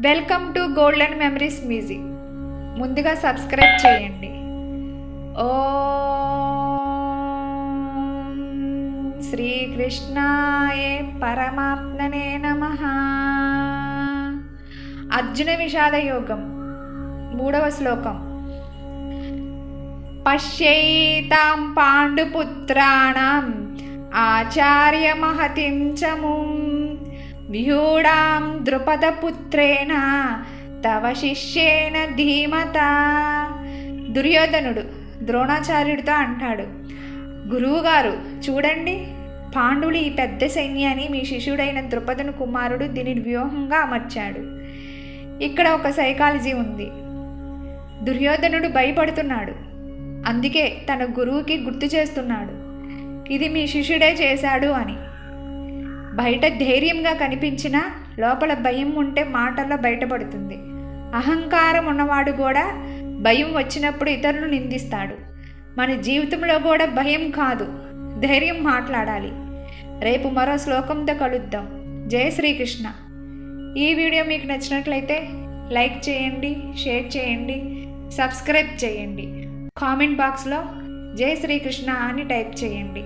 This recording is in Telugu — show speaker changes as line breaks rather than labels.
Welcome to golden memories music. ముందుగా సబ్స్క్రైబ్ చేయండి. ఓం శ్రీకృష్ణాయ పరమాత్మనే నమః. అర్జున విషాద యోగం 3వ శ్లోకం. పశ్యైతాం పాండుపుత్రాణం ఆచార్య మహతిం చముం వ్యూఢాం ద్రుపదపుత్రేణ తవ శిష్యేన ధీమతా. దుర్యోధనుడు ద్రోణాచార్యుడితో అంటాడు, గురువుగారు చూడండి, పాండువులు ఈ పెద్ద సైన్యాన్ని మీ శిష్యుడైన ద్రుపదుని కుమారుడు దీనిని వ్యూహంగా అమర్చాడు. ఇక్కడ ఒక సైకాలజీ ఉంది. దుర్యోధనుడు భయపడుతున్నాడు, అందుకే తన గురువుకి గుర్తు చేస్తున్నాడు, ఇది మీ శిష్యుడే చేశాడు అని. బయట ధైర్యంగా కనిపించినా లోపల భయం ఉంటే మాటల్లో బయటపడుతుంది. అహంకారం ఉన్నవాడు కూడా భయం వచ్చినప్పుడు ఇతరులను నిందిస్తాడు. మన జీవితంలో కూడా భయం కాదు, ధైర్యం మాట్లాడాలి. రేపు మరో శ్లోకంతో కలుద్దాం. జై శ్రీకృష్ణ. ఈ వీడియో మీకు నచ్చినట్లయితే లైక్ చేయండి, షేర్ చేయండి, సబ్స్క్రైబ్ చేయండి. కామెంట్ బాక్స్లో జై శ్రీకృష్ణ అని టైప్ చేయండి.